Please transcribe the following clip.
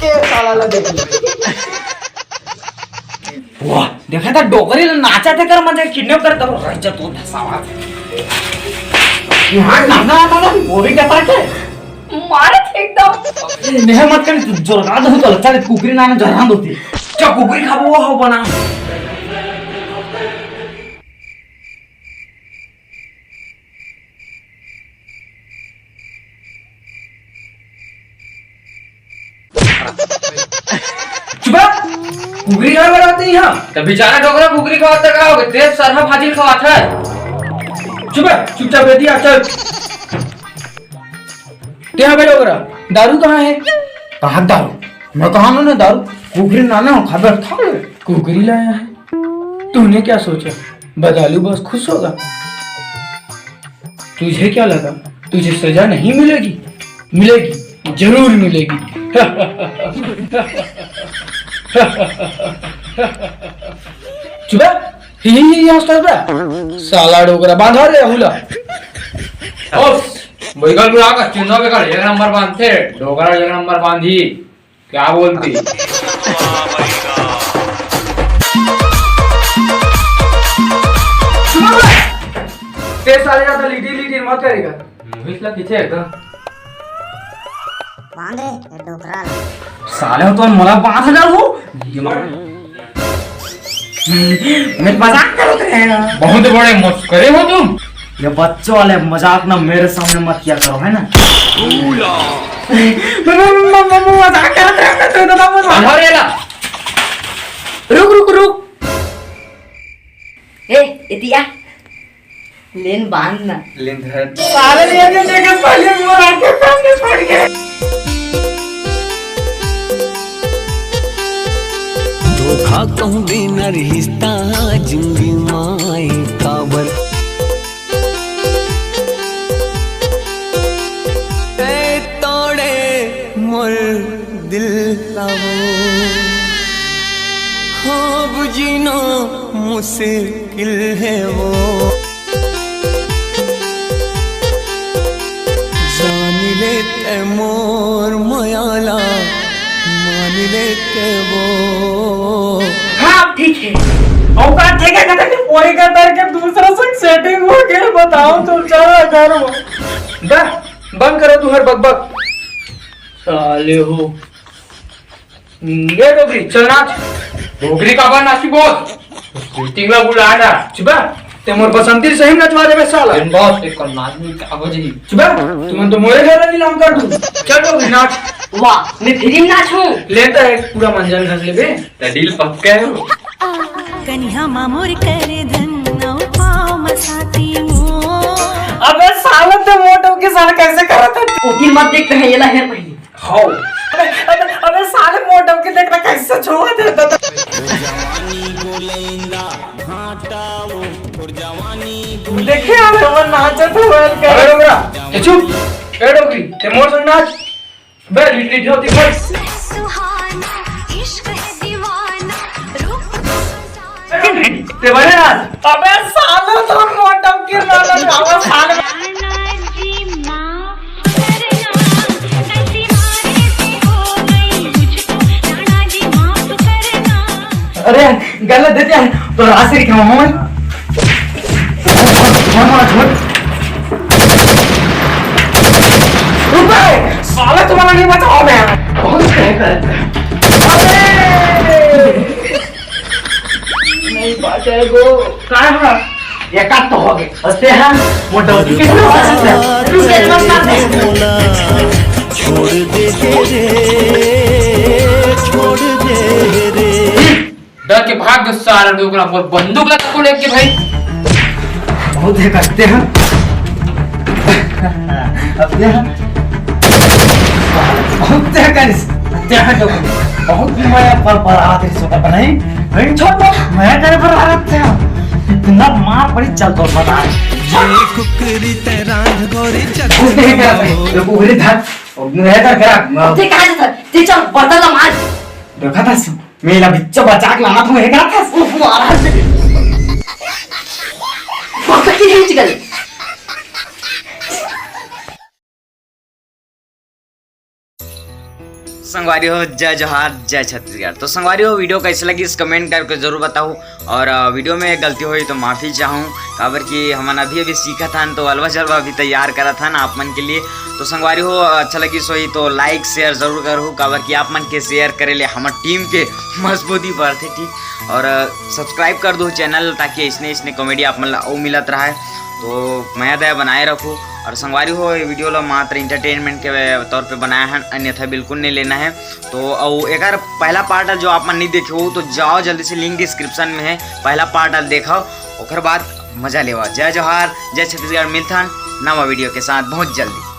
के साला देख वाह देखा था डोगरीला नाचा ते कर म्हणजे किडनॅप करत राहायचं तो धसावा यहाँ नाना नाना बोरी का ताके मारत एकदम नेह मत कर जोरात होतो चालेल कुकरी नाना जरांद होती चा कुकरी खाबो हो बना चुप कुकरी काय बनाते यहाँ तो बेचारा डोगरा कुकरी खवाता का होगा तेज सरहा फाजिल खवाता है चुपचाप बैठी आ चल क्या बे डोगरा दारू कहाँ है कहाँ दारू मैं कहाँ ना दारू कुकरी नाना खबर था कुकरी लाया है तूने क्या सोचा बदालू बस खुश होगा तुझे क्या लगा तुझे सजा नहीं मिलेगी मिलेगी जरूर मिलेगी चुप ही साला डोगरा बांधा रे हुला बैगल बुला का चिन्ह बेकार एक नंबर बांधते डोगरा एक नंबर बांधी क्या बोलती ते साले आता लिटी लिटी मत करेगा मोहितला किती आहे का बांध रे डोकरा साले हो तो मला 5000 हो मैं मजाक कर रहे हैं बहुत बड़े मस्करे हो तुम ये बच्चों वाले मजाक ना मेरे सामने मत किया करो है ना मजाक कर रहे हैं रुक रुक रुक ए इतिया लेन बांधना साले ये देखो पहले मोर आंखें सामने पड़ गए धोखा कहूँ बिना रिश्ता जिंदगी माए काबर तोड़े मोर दिल लावो खूब जीना मुश्किल है वो जान लेते मोर मयाला मान लेते वो हाँ ठीक है औकात ठीक है कहते कि पूरी का करके दूसरा संग सेटिंग हो गया बताओ तो चलो घर बंद करो तू हर बकबक साले हो ये डोगरी चल नाच डोगरी का बन नाची बोस मीटिंग ला बुलाना चुप ते मोर बसंती सही नचवा देबे साला इन बॉस एक नाच में क्या बजी चुप तुम तो मोरे घर नीलाम कर दूं चल डोगरी नाच वाह मैं फिल्म नाचूं लेता है पूरा मंजन घस ले बे डील पक्का है कन्या मामोर करे धन नौ पाव मसाती मो अबे साला ते मोटो के साथ कैसे करत है ओटी मत देख रहे ये लहर पहले हाउ अबे साले मोटो के देखना कैसे छोड़ देता था देखे अबे वो नाचत है वेल कर डोगरा ए चुप ए डोगरी ते मोर संग नाच बे लिटली होती भाई सुहाना इश्क है दीवाना रूप ते बने नाच अबे साले तो मोटो के नाच गावा साले जी माँ करना ऐसी मारे से हो गई मुझको नाना जी माफ करना अरे गलत देते हैं तो रास्ते क्या हूं साले तुम्हारा नहीं बचाओ मैं बहुत नहीं बचेगो काय हो ये काट तो हो गए हंसते हैं मोटा कितना हंसते हैं रुके मत मारते छोड़ दे रे छोड़ दे रे डर के भाग दो सारा डोगरा पर बंदूक लगा को लेके भाई बहुत है करते हैं अब दे बहुत है करिस क्या तो बहुत माया पर आते सोता बनाई भाई छोड़ मैं करे पर आते हैं इतना मार पड़ी चल तो बता ये कुकरी तेरा गोरी कुछ नहीं करा भाई तो पूरी धार मैं कर करा ते काय जात ते चल बदला मार देखा था मेरा बिच्चा बचा के लाना तुम्हें करा था मारा फक्त किती चिकल संगवारी हो जय जोहार जय छत्तीसगढ़। तो संगवारी हो वीडियो कैसे लगी इस कमेंट करके जरूर बताओ, और वीडियो में गलती हुई तो माफ़ी चाहूँ, काबर कि हमन अभी सीखा था तो अलवा जलवा भी तैयार करा था ना आप मन के लिए। तो संगवारी हो अच्छा लगी सोई तो लाइक शेयर जरूर करो, काबर कि आप मन के शेयर करे ले हमार टीम के मजबूती बढ़ते, ठीक। और सब्सक्राइब कर दो चैनल ताकि इसने कॉमेडी आप मन ला मिलत रहा है। तो माया दया बनाए रखो। और संगवारी हो ये वीडियो ला मात्र इंटरटेनमेंट के तौर पे बनाया है, अन्यथा बिल्कुल नहीं लेना है। तो और एक पहला पार्ट जो आप मन नहीं देखे हो तो जाओ जल्दी से, लिंक डिस्क्रिप्शन में है, पहला पार्ट देखो, ओकर बाद मजा लेवा। जय जोहार जय छत्तीसगढ़। मिलता नवा वीडियो के साथ बहुत जल्दी।